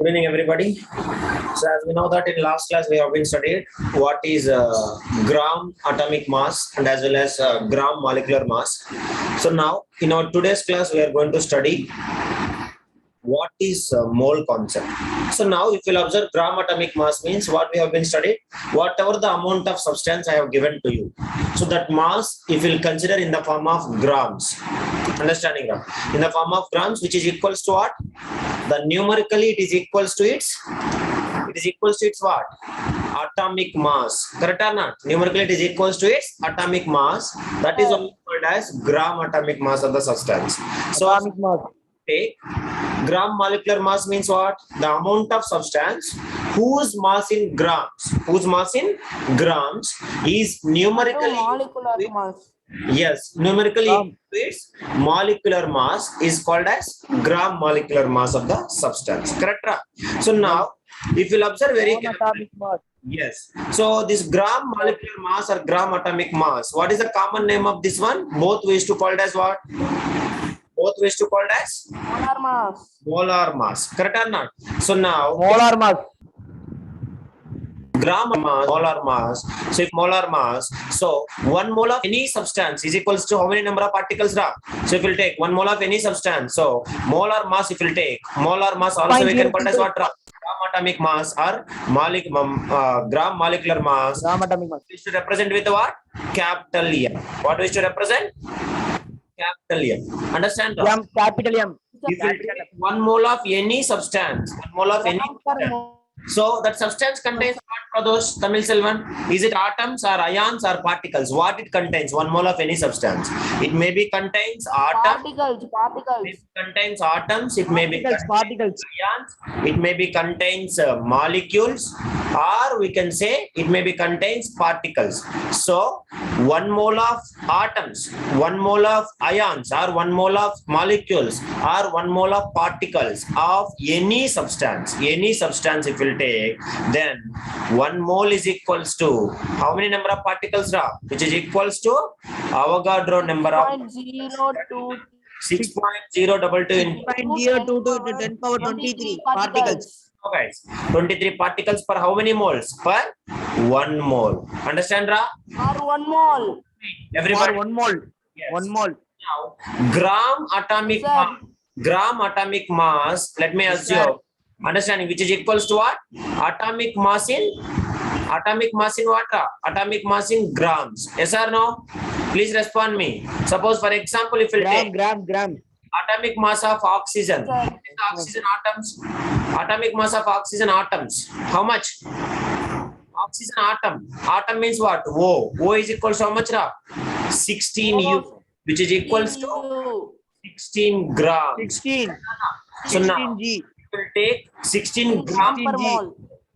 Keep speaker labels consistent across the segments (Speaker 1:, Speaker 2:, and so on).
Speaker 1: Good evening, everybody. So, as we know that in last class we have been studied what is gram atomic mass and as well as gram molecular mass. So now in our today's class we are going to study what is mole concept. So now if you'll observe gram atomic mass means what we have been studied, whatever the amount of substance I have given to you. So that mass if you'll consider in the form of grams, understanding that in the form of grams, which is equals to what? The numerically it is equals to its what? Atomic mass. Correct or not? Numerically it is equals to its atomic mass. That is also called as gram atomic mass of the substance. So
Speaker 2: Atomic mass.
Speaker 1: take gram molecular mass means what? The amount of substance whose mass in grams is numerically
Speaker 2: Molecular mass.
Speaker 1: yes, numerically its molecular mass is called as gram molecular mass of the substance. Correct? So now if you'll observe very carefully,
Speaker 2: Atomic mass.
Speaker 1: yes. So this gram molecular mass or gram atomic mass, what is the common name of this one? Both ways to call it as what? Both ways to call it as
Speaker 2: Molar mass.
Speaker 1: molar mass. Correct or not? So now
Speaker 2: Molar mass.
Speaker 1: gram mass, molar mass. So if molar mass, so 1 mole of any substance is equals to how many number of particles? So if we'll take 1 mole of any substance, so molar mass if we'll take, molar mass also we can call it as what? Gram atomic mass or gram molecular mass.
Speaker 2: Gram atomic mass.
Speaker 1: We should represent with what? Capital M. What we should represent? Capital M. Understand?
Speaker 2: M, capital M.
Speaker 1: If you take 1 mole of any substance, 1 mole of any substance, so that substance contains what, Pradosh, Tamil Selvan? Is it atoms or ions or particles? What it contains? 1 mole of any substance. It may be contains atoms.
Speaker 2: Particles.
Speaker 1: It contains atoms. It may be
Speaker 2: Particles.
Speaker 1: ions. It may be contains molecules, or we can say it may be contains particles. So 1 mole of atoms, 1 mole of ions, or 1 mole of molecules, or 1 mole of particles of any substance if we'll take, then 1 mole is equals to how many number of particles, which is equals to Avogadro number of
Speaker 2: 0.02
Speaker 1: 6.022 into
Speaker 2: 0.022 to 10 power 23 particles.
Speaker 1: guys, 23 particles per how many moles? Per 1 mole. Understand, Ra?
Speaker 2: Or 1 mole.
Speaker 1: Everybody.
Speaker 2: Or 1 mole.
Speaker 1: Yes.
Speaker 2: 1 mole.
Speaker 1: Now, gram atomic mass, let me assume, understanding, which is equals to what? Atomic mass in what? Atomic mass in grams. Yes or no? Please respond me. Suppose, for example, if we take
Speaker 2: Gram.
Speaker 1: atomic mass of oxygen,
Speaker 2: Sir.
Speaker 1: atomic mass of oxygen atoms, how much? Oxygen atom means what? O is equals to how much, Ra? 16 U, which is equals to 16 grams.
Speaker 2: 16.
Speaker 1: So now
Speaker 2: 16 G.
Speaker 1: we will take 16 grams
Speaker 2: Per mole.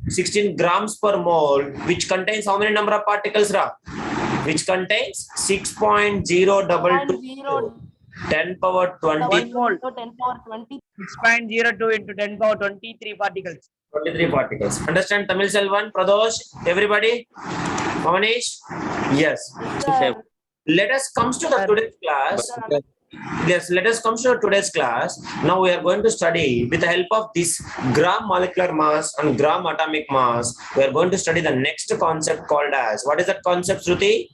Speaker 1: 16 grams per mole, which contains how many number of particles, Ra? Which contains 6.022 10 power 20
Speaker 2: 1 mole.
Speaker 3: 10 power 20.
Speaker 2: 6.02 into 10 power 23 particles.
Speaker 1: 23 particles. Understand, Tamil Selvan, Pradosh, everybody? Manish? Yes.
Speaker 2: Sir.
Speaker 1: Let us come to the today's class. Yes, let us come to today's class. Now we are going to study with the help of this gram molecular mass and gram atomic mass. We are going to study the next concept called as, what is that concept, Shruti?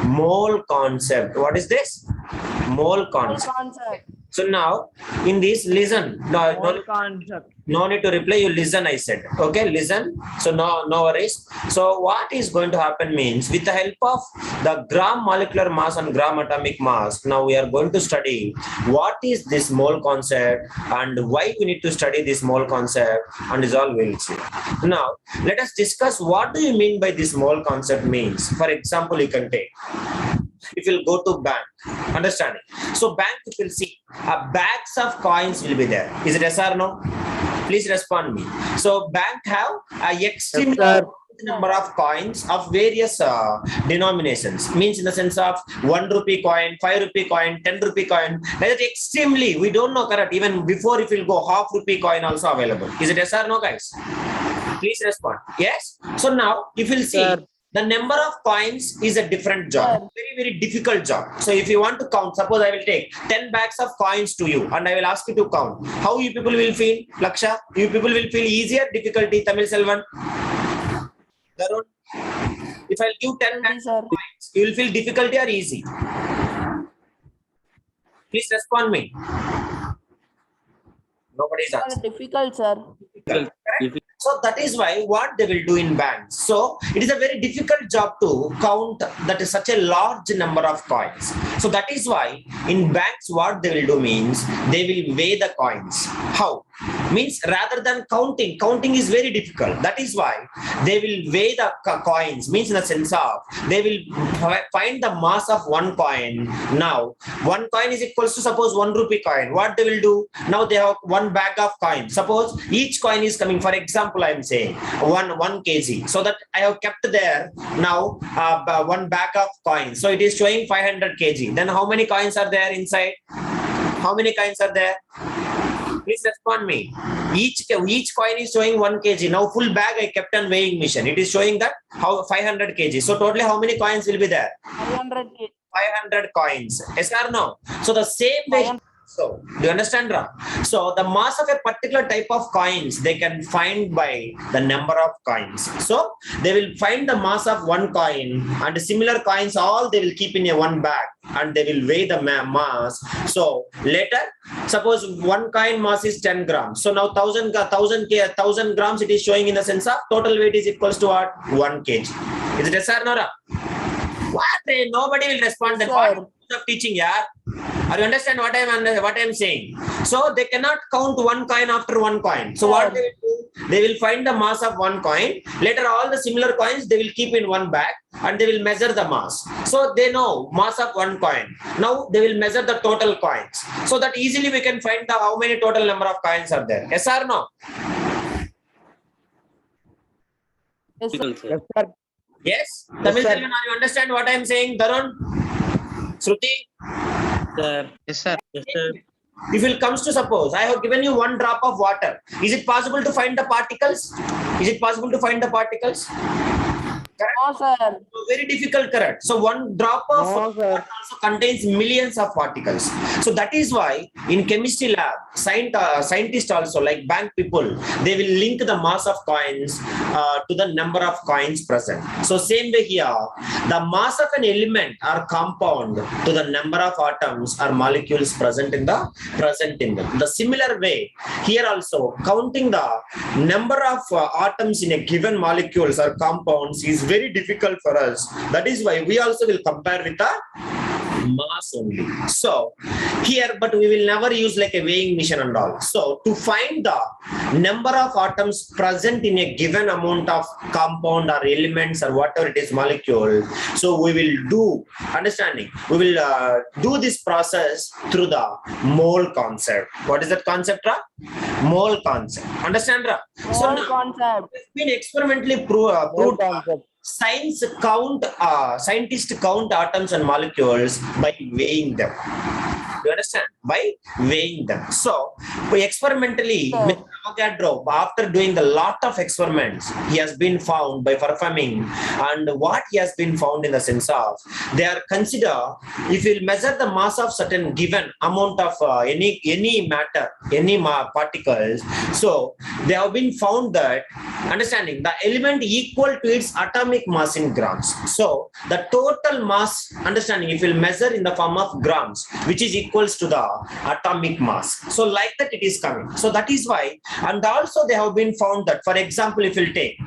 Speaker 1: Mole concept. What is this? Mole concept. So now in this, listen.
Speaker 2: Mole concept.
Speaker 1: No need to reply, you listen, I said. Okay, listen. So no worries. So what is going to happen means, with the help of the gram molecular mass and gram atomic mass, now we are going to study what is this mole concept and why we need to study this mole concept, and is all we'll see. Now let us discuss what do you mean by this mole concept means. For example, you can take, if you'll go to bank, understanding. So bank, if you'll see, bags of coins will be there. Is it yes or no? Please respond me. So bank have a extreme number of coins of various denominations. Means in the sense of 1 rupee coin, 5 rupee coin, 10 rupee coin. Like that extremely, we don't know, correct. Even before, if you'll go, half rupee coin also available. Is it yes or no, guys? Please respond. Yes. So now, if you'll see, The number of coins is a different job, very difficult job. So if you want to count, suppose I will take 10 bags of coins to you and I will ask you to count. How you people will feel, Laksha? You people will feel easier, difficulty, Tamil Selvan? Darun? If I'll give 10 bags of coins, you will feel difficulty or easy? Please respond me. Nobody is answering.
Speaker 2: Difficult, sir.
Speaker 1: Correct? So that is why what they will do in banks. So it is a very difficult job to count that is such a large number of coins. So that is why in banks what they will do means they will weigh the coins. How? Means rather than counting is very difficult. That is why they will weigh the coins, means in the sense of they will find the mass of one coin. Now one coin is equals to suppose 1 rupee coin. What they will do? Now they have one bag of coins. Suppose each coin is coming, for example, I am saying 1 kg. So that I have kept there now one bag of coins. So it is showing 500 kg. Then how many coins are there inside? How many coins are there? Please respond me. Each coin is showing 1 kg. Now full bag I kept on weighing machine. It is showing that how 500 kg. So totally how many coins will be there? 500 coins. Yes or no? So the same way. So do you understand, Ra? So the mass of a particular type of coins they can find by the number of coins. So they will find the mass of one coin and similar coins all they will keep in a one bag and they will weigh the mass. So later, suppose one coin mass is 10 grams. So now 1000 grams it is showing in the sense of total weight is equals to what? 1 kg. Is it yes or no, Ra? What? Nobody will respond. Then what of teaching, yeah? Are you understand what I am saying? So they cannot count one coin after one coin. So what they will do? They will find the mass of one coin. Later, all the similar coins they will keep in one bag and they will measure the mass. So they know mass of one coin. Now they will measure the total coins. So that easily we can find the how many total number of coins are there. Yes or no?
Speaker 2: Yes, sir.
Speaker 3: Yes, sir.
Speaker 1: Yes. Tamil
Speaker 3: sir.
Speaker 1: Selvan, are you understand what I am saying, Darun? Shruti?
Speaker 3: Sir. Yes, sir. Yes, sir.
Speaker 1: If it comes to suppose I have given you one drop of water, is it possible to find the particles? Is it possible to find the particles? Correct?
Speaker 2: No, sir.
Speaker 1: Very difficult, correct? So one drop of
Speaker 3: No,
Speaker 1: water
Speaker 3: sir.
Speaker 1: also contains millions of particles. So that is why in chemistry lab, scientists also like bank people, they will link the mass of coins to the number of coins present. So same way here, the mass of an element or compound to the number of atoms or molecules present in them. The similar way here also counting the number of atoms in a given molecules or compounds is very difficult for us. That is why we also will compare with the mass only. So here, but we will never use like a weighing machine and all. So to find the number of atoms present in a given amount of compound or elements or whatever it is molecule, so we will do understanding. We will do this process through the mole concept. What is that concept, Ra? Mole concept. Understand, Ra? So
Speaker 2: Mole
Speaker 1: now,
Speaker 2: concept.
Speaker 1: it's been experimentally proved. Scientists count atoms and molecules by weighing them. Do you understand? By weighing them. So, we experimentally, with Avogadro, after doing a lot of experiments, he has been found by performing, and what he has been found in the sense of, they are consider if you measure the mass of certain given amount of any matter, any particles, so they have been found that understanding the element equal to its atomic mass in grams. So the total mass understanding if you measure in the form of grams, which is equals to the atomic mass. So like that it is coming. So that is why, and also they have been found that, for example, if you take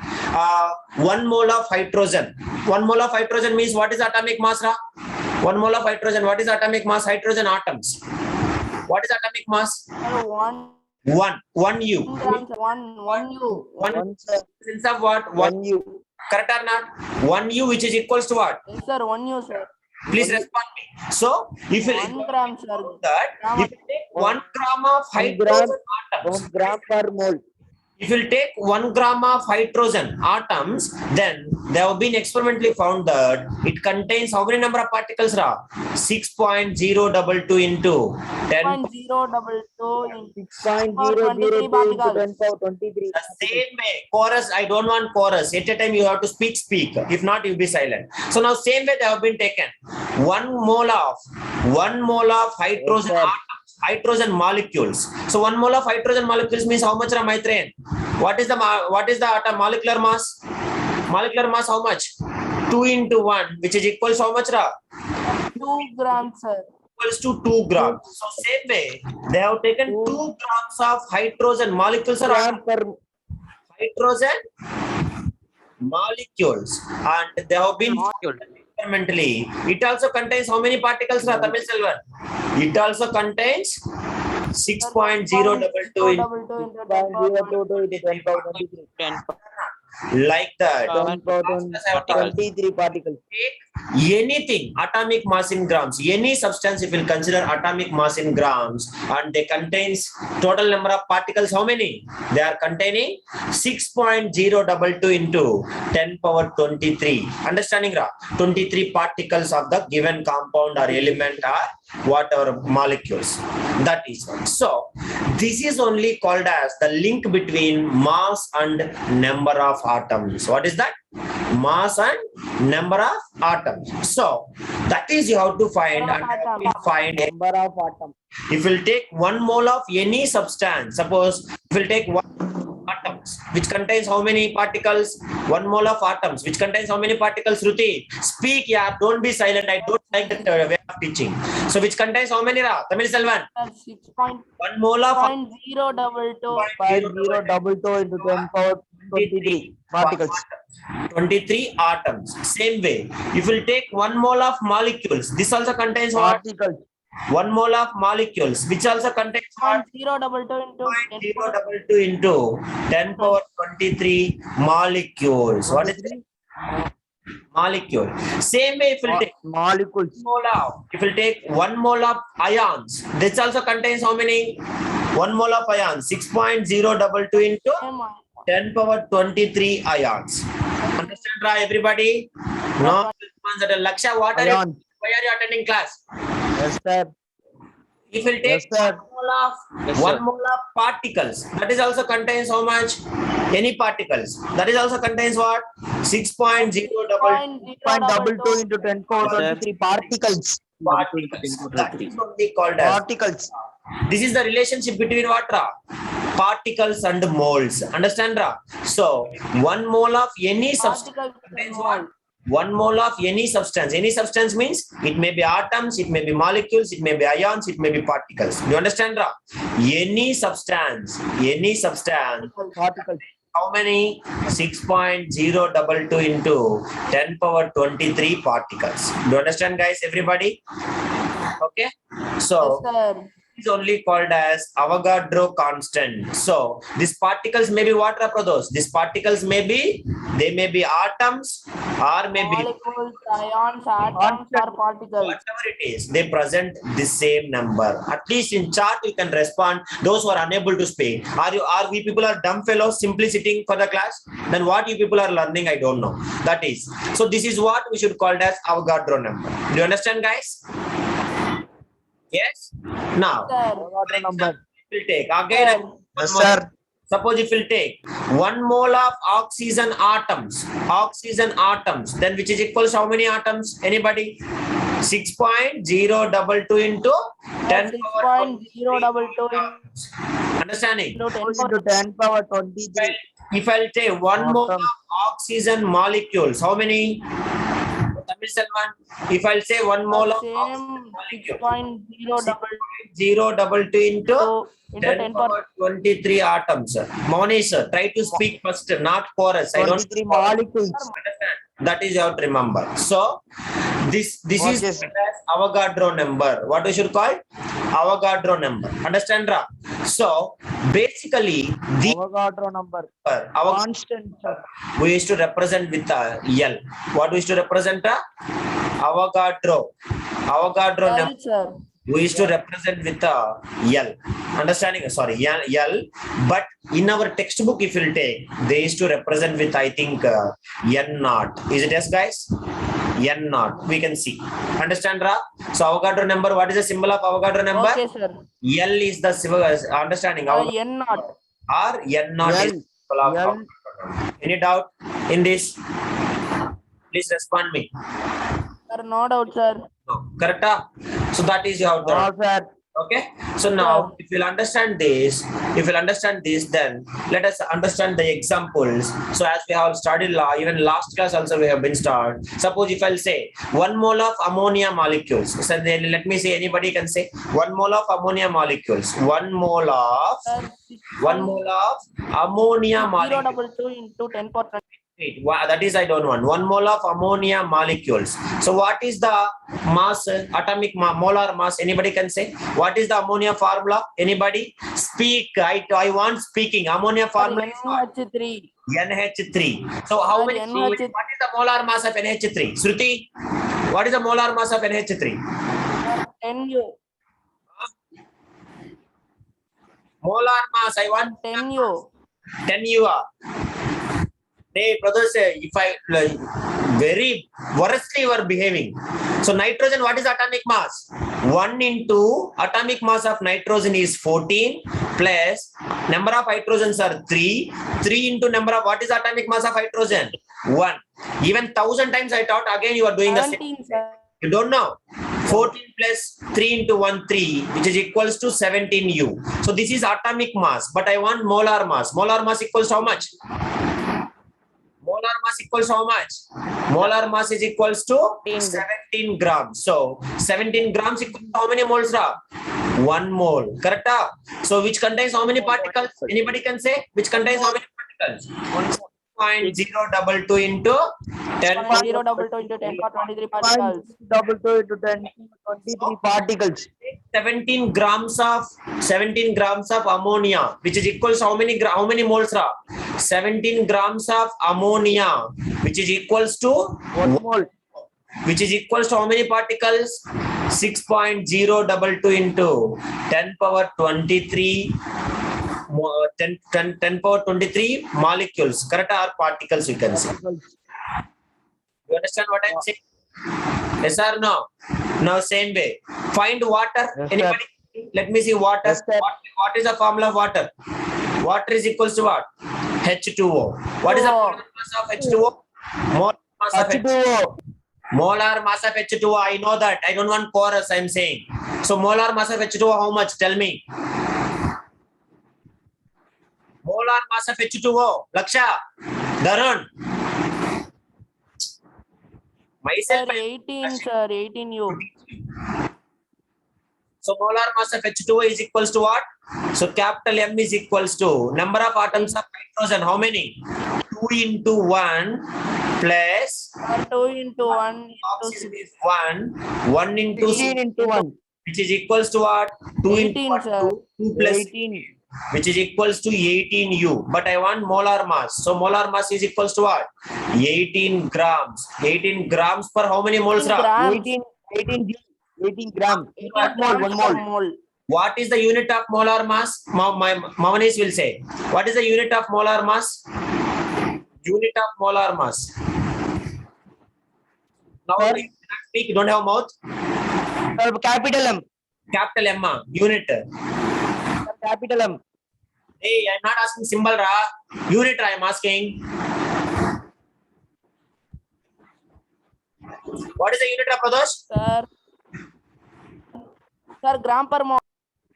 Speaker 1: 1 mole of hydrogen, 1 mole of hydrogen means what is atomic mass, Ra? 1 mole of hydrogen, what is atomic mass? Hydrogen atoms. What is atomic mass?
Speaker 2: Sir, one
Speaker 1: 1 U.
Speaker 2: grams, one U.
Speaker 1: One sense of what? 1
Speaker 3: U.
Speaker 1: Correct or not? 1 U which is equals to what?
Speaker 2: Yes, sir, one U, sir.
Speaker 1: Please respond me. So if you
Speaker 2: 1 gram, sir.
Speaker 1: that, if you take 1 gram of hydrogen atoms,
Speaker 3: 1 gram per mole.
Speaker 1: If you take 1 gram of hydrogen atoms, then they have been experimentally found that it contains how many number of particles, Ra? 6.022 into 10.
Speaker 2: 0.022 in
Speaker 4: 6.002 into 10 power 23.
Speaker 1: The same way, chorus, I don't want chorus. At a time you have to speak. If not, you'll be silent. So now same way they have been taken. 1 mole of hydrogen
Speaker 4: Yes, sir.
Speaker 1: atoms, hydrogen molecules. So 1 mole of hydrogen molecules means how much, Maitreyan? What is the atom molecular mass? Molecular mass how much? 2 into 1, which is equals how much, Ra?
Speaker 2: 2 grams, sir.
Speaker 1: Equals to 2 grams. So same way, they have taken 2 grams of hydrogen molecules or
Speaker 4: Gram per
Speaker 1: hydrogen molecules, and they have been experimentally. It also contains how many particles, Ra, Tamil Selvan? It also contains 6.022 into
Speaker 4: 0.022 into 10 power 23.
Speaker 3: 10
Speaker 1: like that.
Speaker 4: 10 power 23 particles.
Speaker 1: Take anything atomic mass in grams, any substance if you consider atomic mass in grams, and they contains total number of particles, how many? They are containing 6.022 into 10 power 23. Understanding, Ra? 23 particles of the given compound or element or whatever molecules. That is so. This is only called as the link between mass and number of atoms. What is that? Mass and number of atoms. So that is you have to find, and
Speaker 4: Number of atoms.
Speaker 1: if we'll take 1 mole of any substance, suppose if we'll take 1 atoms which contains how many particles? 1 mole of atoms which contains how many particles? Ruti, speak, yeah, don't be silent. I don't like that way of teaching. So which contains how many, Ra? Tamil Selvan? 1 mole of
Speaker 2: 6.022.
Speaker 4: 0.022 into 10 power 23 particles.
Speaker 1: 23 atoms. Same way, if we'll take 1 mole of molecules, this also contains what?
Speaker 4: Particles.
Speaker 1: 1 mole of molecules which also contains what?
Speaker 2: 0.022
Speaker 1: 0.022 into
Speaker 2: into
Speaker 1: 10 power 23 molecules. What is it? Molecule. Same way, if we'll take
Speaker 4: Molecules.
Speaker 1: if we'll take 1 mole of ions, this also contains how many? 1 mole of ions, 6.022 into 10 power 23 ions. Understand, Ra, everybody? No response at all. Laksha, what are you?
Speaker 4: Ions.
Speaker 1: Why are you attending class?
Speaker 4: Yes, sir.
Speaker 1: If we'll take
Speaker 4: Yes, sir.
Speaker 1: 1 mole of particles, that is also contains how much? Any particles. That is also contains what? 6.022
Speaker 4: 0.22 into 10 power
Speaker 3: Yes, sir.
Speaker 4: 23 particles.
Speaker 1: particles. That is only called as.
Speaker 4: Particles.
Speaker 1: This is the relationship between what, Ra? Particles and moles. Understand, Ra? So 1 mole of any substance contains what? 1 mole of any substance. Any substance means it may be atoms, it may be molecules, it may be ions, it may be particles. Do you understand, Ra? Any substance,
Speaker 4: Particles.
Speaker 1: how many? 6.022 into 10 power 23 particles. Do you understand, guys, everybody? Okay. So is only called as Avogadro constant. So these particles may be what, Raprados? These particles may be atoms or may be
Speaker 2: molecules, ions, atoms, or particles.
Speaker 1: whatever it is. They present the same number. At least in chart you can respond. Those who are unable to speak, are we people are dumb fellows simply sitting for the class? Then what you people are learning, I don't know. That is. So this is what we should call as Avogadro number. Do you understand, guys? Yes. Now,
Speaker 4: Avogadro number.
Speaker 1: we'll take again.
Speaker 4: Yes, sir.
Speaker 1: Suppose if we'll take 1 mole of oxygen atoms, then which is equals how many atoms? Anybody? 6.022 into 10 power
Speaker 2: 6.022
Speaker 1: Understanding?
Speaker 2: into 10
Speaker 4: Into 10 power 23.
Speaker 1: If I'll take 1 mole of oxygen molecules, how many? Tamil Selvan, if I'll say 1 mole of
Speaker 2: same
Speaker 1: oxygen molecule,
Speaker 2: 6.022
Speaker 1: into 10
Speaker 2: 10 power
Speaker 1: power 23 atoms. Monish, sir, try to speak first, not chorus. I don't
Speaker 4: 23 molecules.
Speaker 1: understand. That is you have to remember. So this
Speaker 4: What
Speaker 1: is
Speaker 4: is-
Speaker 1: as Avogadro number. What we should call? Avogadro number. Understand, Ra? So basically the
Speaker 4: Avogadro number. Constant, sir.
Speaker 1: we used to represent with L. What we used to represent? Avogadro number.
Speaker 2: sir.
Speaker 1: We used to represent with L. Understanding? Sorry, L. But in our textbook, if you'll take, they used to represent with, I think, N naught. Is it yes, guys? N naught. We can see. Understand, Ra? So Avogadro number. What is the symbol of Avogadro number?
Speaker 2: Okay, sir.
Speaker 1: L is the symbol. Understanding?
Speaker 2: N naught.
Speaker 1: Or N naught is
Speaker 4: L.
Speaker 1: the symbol of
Speaker 4: L.
Speaker 1: Avogadro. Any doubt in this? Please respond me.
Speaker 2: Sir, no doubt, sir.
Speaker 1: No. Correct? So that is your
Speaker 4: No, sir.
Speaker 1: okay. So now if you'll understand this, then let us understand the examples. So as we have studied even last class also we have been started. Suppose if I'll say 1 mole of ammonia molecules. So then let me say, anybody can say 1 mole of ammonia molecules. 1 mole of
Speaker 2: Sir,
Speaker 1: 1 mole of ammonia molecules.
Speaker 2: 022 into 10 power 20.
Speaker 1: Wait, that is I don't want. 1 mole of ammonia molecules. So what is the mass, atomic molar mass? Anybody can say? What is the ammonia formula? Anybody? Speak. I want speaking. Ammonia formula is what?
Speaker 2: NH3.
Speaker 1: NH3. So how
Speaker 2: Sir,
Speaker 1: many?
Speaker 2: NH3.
Speaker 1: What is the molar mass of NH3? Shruti, what is the molar mass of NH3?
Speaker 2: 10U.
Speaker 1: Molar mass. I want
Speaker 2: 10U.
Speaker 1: 10 U. Hey, brothers, if I very worstly you are behaving. So nitrogen, what is atomic mass? 1 into atomic mass of nitrogen is 14 plus number of hydrogens are 3. 3 into number of, what is atomic mass of hydrogen? 1. Even 1000 times I taught, again you are doing the same.
Speaker 2: 17, sir.
Speaker 1: You don't know. 14 plus 3 into 1, 3, which is equals to 17U. So this is atomic mass, but I want molar mass. Molar mass equals to how much? Molar mass equals to how much? Molar mass is equals to 17 grams. So 17 grams equals to how many moles? 1 mole. Correct? So which contains how many particles? Anybody can say? Which contains how many particles? 1.022 into 10.
Speaker 2: 022 into 10 power 23 particles.
Speaker 4: 0.22 into 10 23 particles.
Speaker 1: 17 grams of ammonia, which is equals to how many moles? 17 grams of ammonia, which is equals to
Speaker 4: 1 mole.
Speaker 1: which is equals to how many particles? 6.022 into 10 power 23 10 power 23 molecules. Correct? Or particles we can say. You understand what I'm saying? Yes or no? Now same way. Find water.
Speaker 4: Yes,
Speaker 1: Anybody? Let me see water.
Speaker 4: Yes, sir.
Speaker 1: What is the formula of water? Water is equals to what? H2O. What is the molar mass of H2O? Molar mass of
Speaker 4: H2O.
Speaker 1: Molar mass of H2O. I know that. I don't want chorus. I'm saying. So molar mass of H2O. How much? Tell me. Molar mass of H2O. Laksha. Darun. Myself.
Speaker 2: Sir, 18, sir. 18U.
Speaker 1: So molar mass of H2O is equals to what? So capital M is equals to number of atoms of nitrogen. How many? 2 into 1 plus
Speaker 2: 2 into 1 into
Speaker 1: oxygen is 1. 1 into
Speaker 4: 16 into 1.
Speaker 1: which is equals to what? 2 into
Speaker 2: 18,
Speaker 1: what?
Speaker 2: sir.
Speaker 1: 2 plus
Speaker 4: 18.
Speaker 1: which is equals to 18U. But I want molar mass. So molar mass is equals to what? 18 grams. 18 grams per how many moles?
Speaker 2: 18 grams.
Speaker 4: 18 grams. 1 mole. 1 mole.
Speaker 1: What is the unit of molar mass? Mavanis will say. What is the unit of molar mass? Unit of molar mass. Now
Speaker 4: Sir?
Speaker 1: you cannot speak. You don't have mouth.
Speaker 4: Capital M.
Speaker 1: Capital M. Unit.
Speaker 4: Capital M.
Speaker 1: Hey, I'm not asking symbol, Ra. Unit, I am asking. What is the unit of Pradosh?
Speaker 2: Sir. Sir, gram per mole.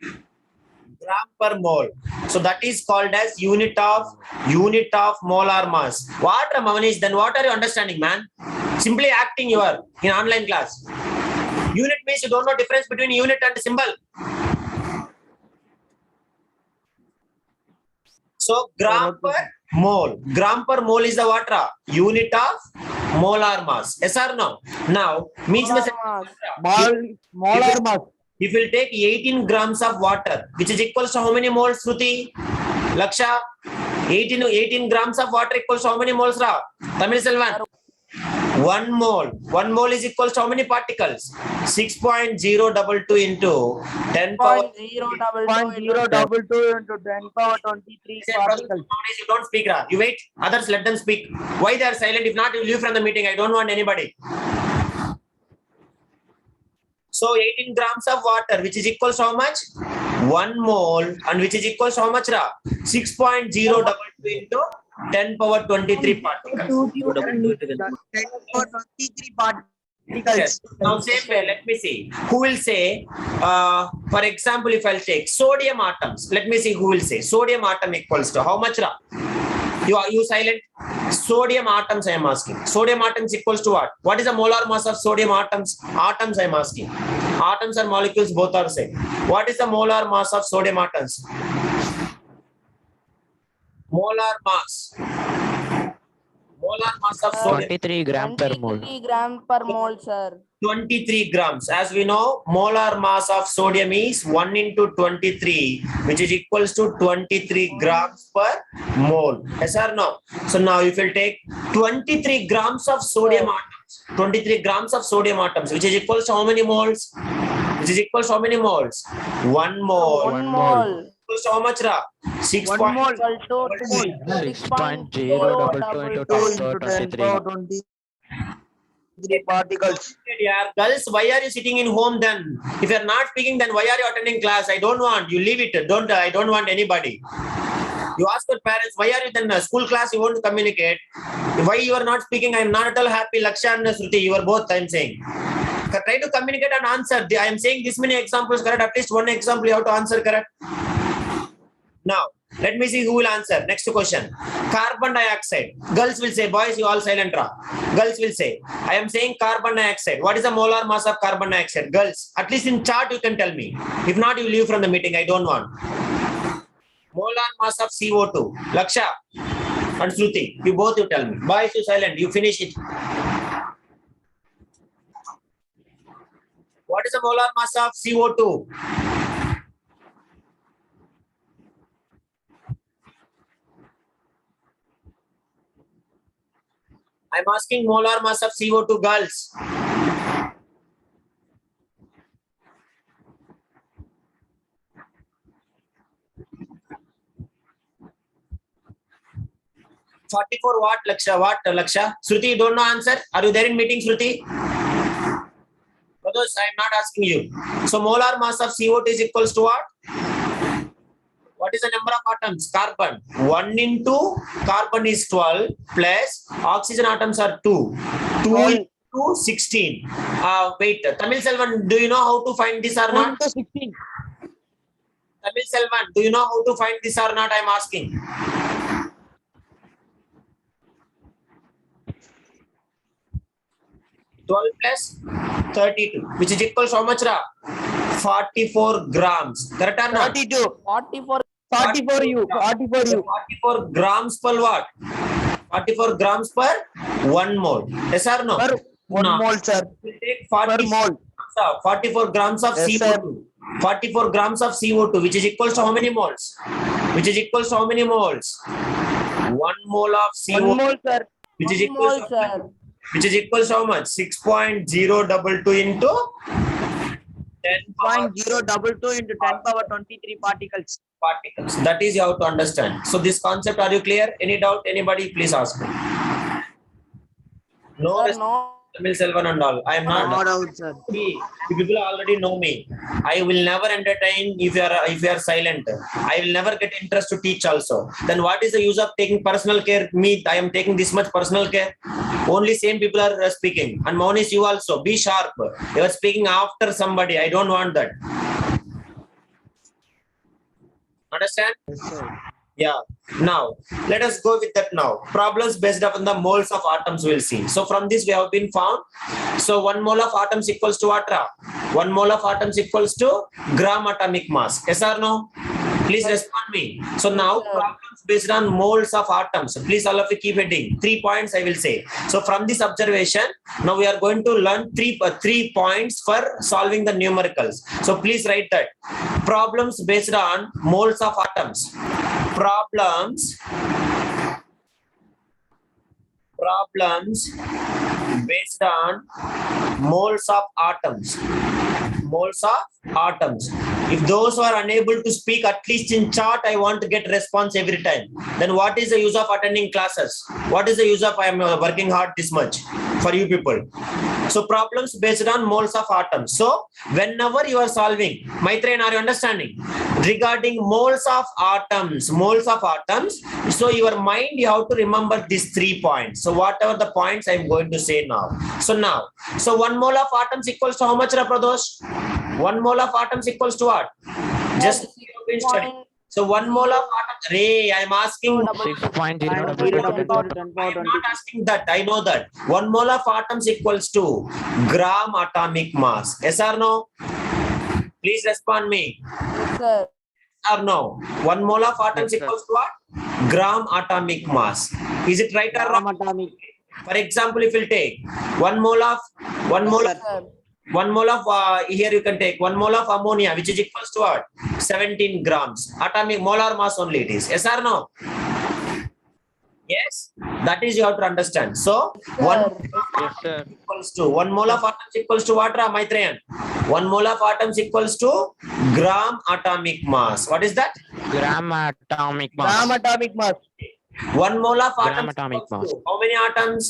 Speaker 1: Gram per mole. So that is called as unit of molar mass. What, Manish? Then what are you understanding, man? Simply acting you are in online class. Unit means you don't know difference between unit and symbol. So gram per mole. Gram per mole is the what? Unit of molar mass. Yes or no? Now means
Speaker 2: Molar
Speaker 1: the
Speaker 2: mass.
Speaker 4: Molar mass.
Speaker 1: if you take 18 grams of water, which is equals to how many moles, Shruti? Laksha? 18 grams of water equals to how many moles, Ra? Tamil Selvan? 1 mole. 1 mole is equals to how many particles? 6.022 into 10 power.
Speaker 4: 0.022 into 10 power 23 particles.
Speaker 1: Nowadays you don't speak, you wait, others let them speak. Why they are silent? If not, you leave from the meeting. I don't want anybody. So 18 grams of water, which is equals to how much? 1 mole, and which is equals to how much, Ra? 6.022 into 10 power 23 particles.
Speaker 2: 10 power 23 particles.
Speaker 1: Yes. Now same way, let me see. Who will say, for example, if I'll take sodium atoms, let me see who will say. Sodium atom equals to how much, Ra? You silent. Sodium atoms I am asking. Sodium atoms equals to what? What is the molar mass of sodium atoms? Atoms I am asking. Atoms and molecules both are same. What is the molar mass of sodium atoms? Molar mass. Molar mass of sodium.
Speaker 3: 23 gram per mole.
Speaker 5: 23 gram per mole, sir.
Speaker 1: 23 grams. As we know, molar mass of sodium is 1 into 23, which is equals to 23 grams per mole. Yes or no? So now if you take 23 grams of sodium atoms, 23 grams of sodium atoms, which is equals to how many moles? Which is equals to how many moles? 1 mole.
Speaker 5: 1 mole.
Speaker 1: Equals to how much, Ra? 6.
Speaker 4: 1 mole.
Speaker 5: Equal to
Speaker 3: 6.022 into 10
Speaker 4: into
Speaker 3: power
Speaker 4: 10
Speaker 3: 23.
Speaker 4: power 23 particles.
Speaker 1: Yeah, girls, why are you sitting in home then? If you are not speaking, then why are you attending class? I don't want. You leave it. I don't want anybody. You ask your parents, why are you then school class? You want to communicate. Why you are not speaking? I am not at all happy. Laksha and Shruti, you are both. I am saying. Try to communicate and answer. I am saying this many examples correct. At least one example you have to answer correct. Now, let me see who will answer. Next question. Carbon dioxide. Girls will say, boys, you all silent. Girls will say, I am saying carbon dioxide. What is the molar mass of carbon dioxide? Girls, at least in chart you can tell me. If not, you leave from the meeting. I don't want. Molar mass of CO2. Laksha and Shruti, you both you tell me. Boys, you silent. You finish it. What is the molar mass of CO2? I'm asking molar mass of CO2, girls. $44 watt, Laksha. What, Laksha? Shruti, you don't know answer? Are you there in meeting, Shruti? Others, I'm not asking you. So molar mass of CO2 is equals to what? What is the number of atoms? Carbon. 1 into carbon is 12 plus oxygen atoms are 2. 2 into 16. Wait, Tamil Selvan, do you know how to find this or
Speaker 4: 1
Speaker 1: not?
Speaker 4: to 16.
Speaker 1: Tamil Selvan, do you know how to find this or not? I'm asking. $12 plus 32, which is equals to how much, Ra? 44 grams. Correct or not?
Speaker 4: 42.
Speaker 5: 44
Speaker 4: 44 U. 44 U.
Speaker 1: 44 grams per what? 44 grams per 1 mole. Yes or no?
Speaker 4: Per 1
Speaker 1: No.
Speaker 4: mole, sir.
Speaker 1: We'll take
Speaker 4: Per mole.
Speaker 1: 44 grams of
Speaker 4: Yes, sir.
Speaker 1: CO2. 44 grams of CO2, which is equals to how many moles? Which is equals to how many moles? 1 mole of
Speaker 4: 1
Speaker 1: CO2,
Speaker 4: mole, sir.
Speaker 1: which is
Speaker 5: 1
Speaker 1: equals
Speaker 5: mole,
Speaker 1: to
Speaker 5: sir.
Speaker 1: which is equals to how much? 6.022 into 10 power
Speaker 4: 0.022 into 10 power 23 particles.
Speaker 1: particles. That is you have to understand. So this concept, are you clear? Any doubt? Anybody, please ask me. No,
Speaker 5: Sir, no.
Speaker 1: Tamil Selvan and all. I am not.
Speaker 4: No doubt, sir.
Speaker 1: See, you people already know me. I will never entertain if you are silent. I will never get interest to teach also. Then what is the use of taking personal care? Me, I am taking this much personal care. Only same people are speaking. And Monish, you also be sharp. You are speaking after somebody. I don't want that. Understand?
Speaker 4: Yes, sir.
Speaker 1: Yeah. Now, let us go with that now. Problems based upon the moles of atoms we'll see. So from this we have been found. So 1 mole of atoms equals to what? 1 mole of atoms equals to gram atomic mass. Yes or no? Please respond me. So now problems based on moles of atoms. Please all of you keep heading. 3 points I will say. So from this observation, now we are going to learn three points for solving the numericals. So please write that. Problems based on moles of atoms. Problems problems based on moles of atoms. Moles of atoms. If those who are unable to speak at least in chat, I want to get response every time. Then what is the use of attending classes? What is the use of I am working hard this much for you people? So problems based on moles of atoms. So whenever you are solving, Maitreyan, are you understanding? Regarding moles of atoms, so your mind, you have to remember these 3 points. So whatever the points I'm going to say now. So 1 mole of atoms equals to how much, Pradosh? 1 mole of atoms equals to what? Just so 1 mole of atom. Ray, I'm asking.
Speaker 3: 6.0.
Speaker 1: I'm not asking that. I know that. 1 mole of atoms equals to gram atomic mass. Yes or no? Please respond me.
Speaker 5: Yes, sir.
Speaker 1: Or no? 1 mole of atoms
Speaker 3: Yes, sir.
Speaker 1: equals to what? Gram atomic mass. Is it right or wrong?
Speaker 4: Atomic.
Speaker 1: For example, if we'll take 1 mole of
Speaker 5: Sir.
Speaker 1: 1 mole of here you can take 1 mole of ammonia, which is equals to what? 17 grams. Atomic molar mass only it is. Yes or no? Yes, that is you have to understand. So 1
Speaker 3: Yes, sir.
Speaker 1: equals to 1 mole of atoms equals to what, Maitreyan? 1 mole of atoms equals to gram atomic mass. What is that?
Speaker 3: Gram atomic
Speaker 4: Gram
Speaker 3: mass.
Speaker 4: atomic mass.
Speaker 1: 1 mole of
Speaker 3: Gram
Speaker 1: atoms
Speaker 3: atomic
Speaker 1: equals
Speaker 3: mass.
Speaker 1: to how many atoms?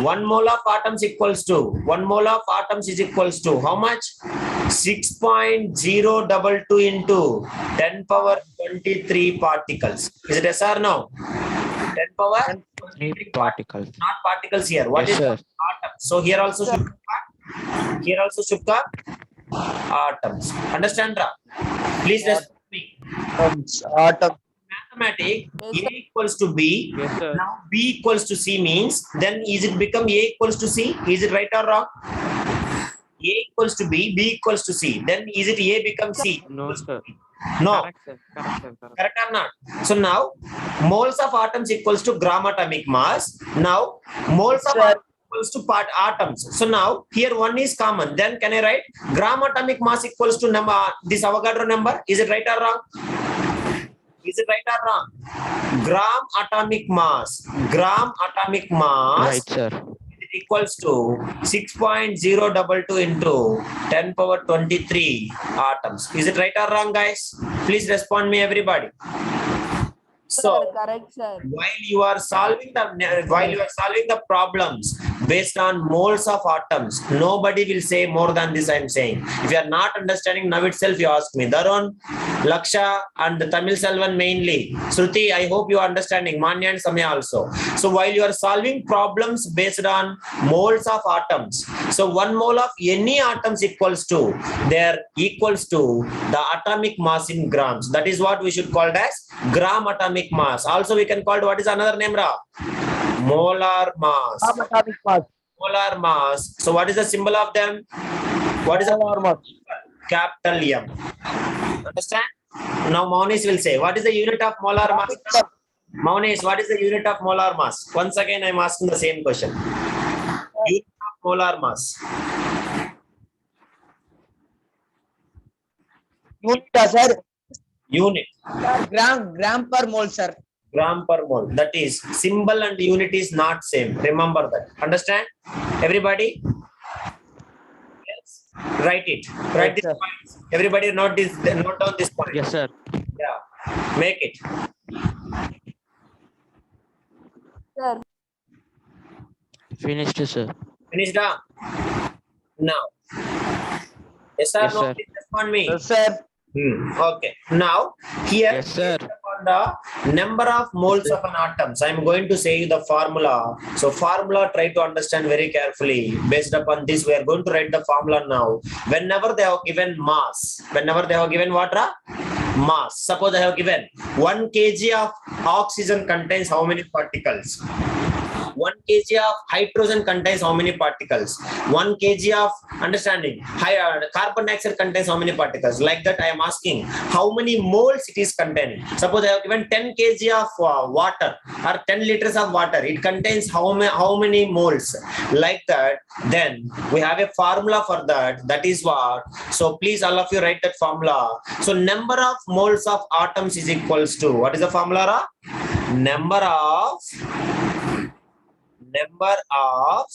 Speaker 1: 1 mole of atoms equals to 1 mole of atoms is equals to how much? 6.022 into 10 power 23 particles. Is it yes or no? 10 power
Speaker 3: 3 particles.
Speaker 1: not particles here. What
Speaker 3: Yes,
Speaker 1: is
Speaker 3: sir.
Speaker 1: atom? So here also Shubhka. Here also Shubhka. Atoms. Understand, Ra? Please respond me.
Speaker 4: Atom.
Speaker 1: Mathematics,
Speaker 5: Yes,
Speaker 1: A equals to B.
Speaker 3: Yes, sir.
Speaker 1: Now B equals to C means, then is it become A equals to C? Is it right or wrong? A equals to B, B equals to C. Then is it A become C?
Speaker 3: No, sir.
Speaker 1: No.
Speaker 3: Correct, sir. Correct, sir. Correct.
Speaker 1: Correct or not? So now moles of atoms equals to gram atomic mass. Now moles of
Speaker 4: Sir.
Speaker 1: atoms equals to part atoms. So now here one is common. Then can I write gram atomic mass equals to number this Avogadro number? Is it right or wrong? Is it right or wrong? Gram atomic mass. Gram atomic mass
Speaker 3: Right, sir.
Speaker 1: is equals to 6.022 into 10 power 23 atoms. Is it right or wrong, guys? Please respond me, everybody.
Speaker 5: sir.
Speaker 1: So
Speaker 5: Correct, sir.
Speaker 1: while you are solving the problems based on moles of atoms, nobody will say more than this. I am saying. If you are not understanding now itself, you ask me. Darun, Laksha, and Tamil Selvan mainly. Shruti, I hope you are understanding. Manya and Samya also. So while you are solving problems based on moles of atoms, so 1 mole of any atoms equals to the atomic mass in grams. That is what we should call as gram atomic mass. Also we can call it, what is another name, Ra? Molar mass.
Speaker 4: Gram atomic mass.
Speaker 1: Molar mass. So what is the symbol of them? What is the
Speaker 4: Molar mass.
Speaker 1: capital M? Understand? Now Maunis will say, what is the unit of molar mass? Maunis, what is the unit of molar mass? Once again, I'm asking the same question. Unit of molar mass.
Speaker 4: Unit, sir.
Speaker 1: Unit.
Speaker 4: Gram per mole, sir.
Speaker 1: Gram per mole. That is, symbol and unit is not same. Remember that. Understand? Everybody? Yes. Write it. Write
Speaker 4: Yes,
Speaker 1: this
Speaker 4: sir.
Speaker 1: points. Everybody note down this point.
Speaker 3: Yes, sir.
Speaker 1: Yeah. Make it.
Speaker 5: Sir.
Speaker 3: Finished, sir.
Speaker 1: Finished? Now. Yes or
Speaker 3: Yes,
Speaker 1: no?
Speaker 3: sir.
Speaker 1: Please respond me.
Speaker 4: Yes, sir.
Speaker 1: Okay. Now, here,
Speaker 3: Yes, sir.
Speaker 1: on the number of moles of an atoms, I'm going to say the formula. So formula, try to understand very carefully. Based upon this, we are going to write the formula now. Whenever they have given mass, whenever they have given what? Mass. Suppose I have given 1 kg of oxygen contains how many particles? 1 kg of hydrogen contains how many particles? 1 kg of carbon dioxide contains how many particles? Like that, I am asking how many moles it is containing. Suppose I have given 10 kg of water or 10 liters of water. It contains how many moles? Like that. Then we have a formula for that. That is what. So please, all of you write that formula. So number of moles of atoms is equals to, what is the formula? Number of number of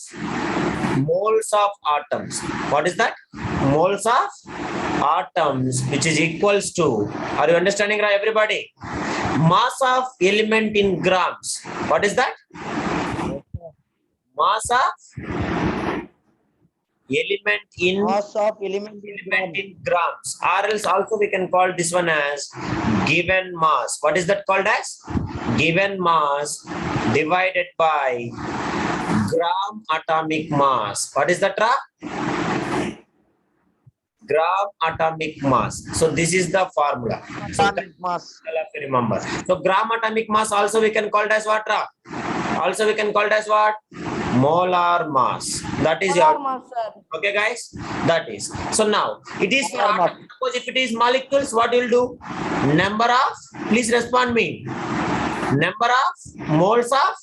Speaker 1: moles of atoms. What is that? Moles of atoms, which is equals to, are you understanding, right, everybody? Mass of element in grams. What is that? Mass of element in
Speaker 4: Mass of element in
Speaker 1: element in grams, or else also we can call this one as given mass. What is that called as? Given mass divided by gram atomic mass. What is that, Ra? Gram atomic mass. So this is the formula. So
Speaker 4: atomic mass.
Speaker 1: you'll have to remember. So gram atomic mass also we can call it as what, Ra? Also we can call it as what? Molar mass. That is
Speaker 5: Molar
Speaker 1: your,
Speaker 5: mass, sir.
Speaker 1: okay guys, that is. So now it is for
Speaker 4: Molar mass.
Speaker 1: atom. Suppose if it is molecules, what you will do? Number of, please respond me. Number of moles of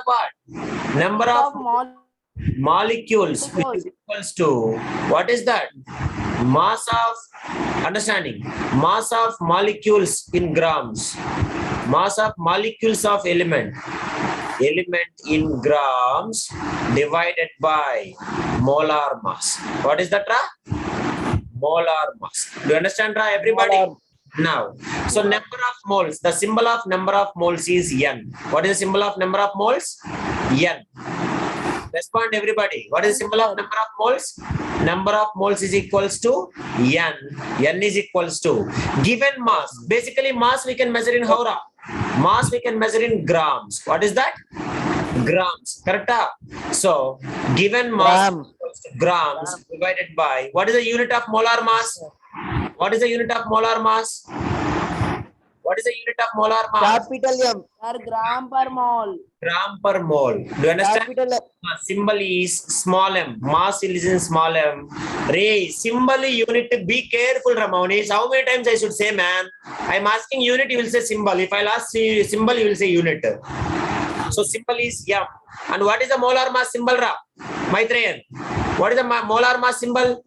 Speaker 1: what? Number of molecules, which is equals to, what is that? Mass of, understanding, mass of molecules in grams, mass of molecules of element in grams divided by molar mass. What is that, Ra? Molar mass. Do you understand, Ra, everybody?
Speaker 4: Molar.
Speaker 1: Now, so number of moles, the symbol of number of moles is N. What is the symbol of number of moles? N. Respond, everybody. What is the symbol of number of moles? Number of moles is equals to N. N is equals to given mass. Basically, mass we can measure in Haura. Mass we can measure in grams. What is that? Grams. Correct? So, given mass
Speaker 4: Gram.
Speaker 1: is equals to grams divided by, what is the unit of molar mass? What is the unit of molar mass? What is the unit of molar mass?
Speaker 4: Capital M.
Speaker 5: Sir, gram per mole.
Speaker 1: Gram per mole. Do you understand?
Speaker 4: Capital M.
Speaker 1: Symbol is small m. Mass is in small m. Ray, symbol unit. Be careful, Ramonis. How many times I should say, man? I'm asking unit, you will say symbol. If I'll ask symbol, you will say unit. So symbol is m. And what is the molar mass symbol, Ra? Maitreyan. What is the molar mass symbol?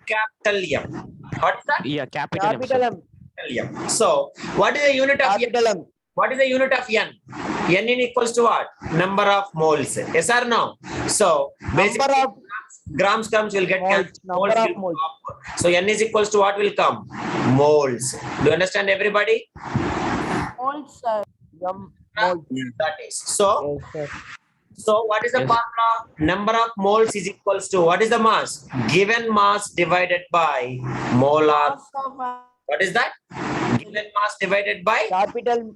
Speaker 1: Capital M. What is that?
Speaker 3: Yeah, capital M,
Speaker 4: Capital
Speaker 3: sir.
Speaker 4: M.
Speaker 1: Capital M. So what is the unit of n?
Speaker 4: Capital M.
Speaker 1: What is the unit of N? N in equals to what? Number of moles. Yes or no? So basically,
Speaker 4: Number of
Speaker 1: grams will get
Speaker 4: moles,
Speaker 1: cancelled.
Speaker 4: number
Speaker 1: Moles
Speaker 4: of
Speaker 1: will
Speaker 4: moles.
Speaker 1: come. So N is equals to what will come? Moles. Do you understand, everybody?
Speaker 5: Moles, sir.
Speaker 4: M. Moles.
Speaker 1: That is. So,
Speaker 4: Yes, sir.
Speaker 1: so what is the
Speaker 3: Yes.
Speaker 1: formula? Number of moles is equals to, what is the mass? Given mass divided by molar.
Speaker 5: Mass of
Speaker 1: What is that? Given mass divided by,
Speaker 4: Capital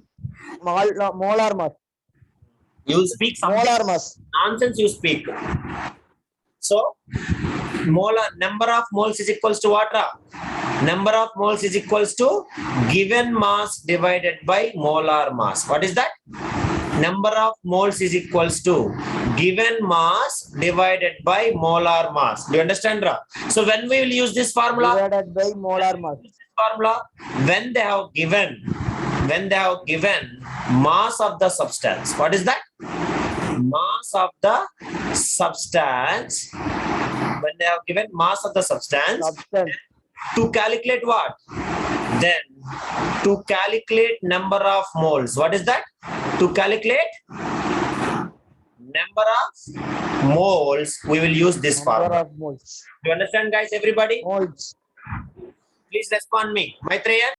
Speaker 4: molar mass.
Speaker 1: you speak something.
Speaker 4: Molar mass.
Speaker 1: Nonsense you speak. So, molar number of moles is equals to what, Ra? Number of moles is equals to given mass divided by molar mass. What is that? Number of moles is equals to given mass divided by molar mass. Do you understand, Ra? So when we will use this formula?
Speaker 4: Divided by molar mass.
Speaker 1: Formula, when they have given mass of the substance. What is that? Mass of the substance. When they have given mass of the substance,
Speaker 4: Substance.
Speaker 1: to calculate what? Then to calculate number of moles. What is that? To calculate number of moles, we will use this
Speaker 4: Number
Speaker 1: formula.
Speaker 4: of moles.
Speaker 1: Do you understand, guys, everybody?
Speaker 4: Moles.
Speaker 1: Please respond me. Maitreyan?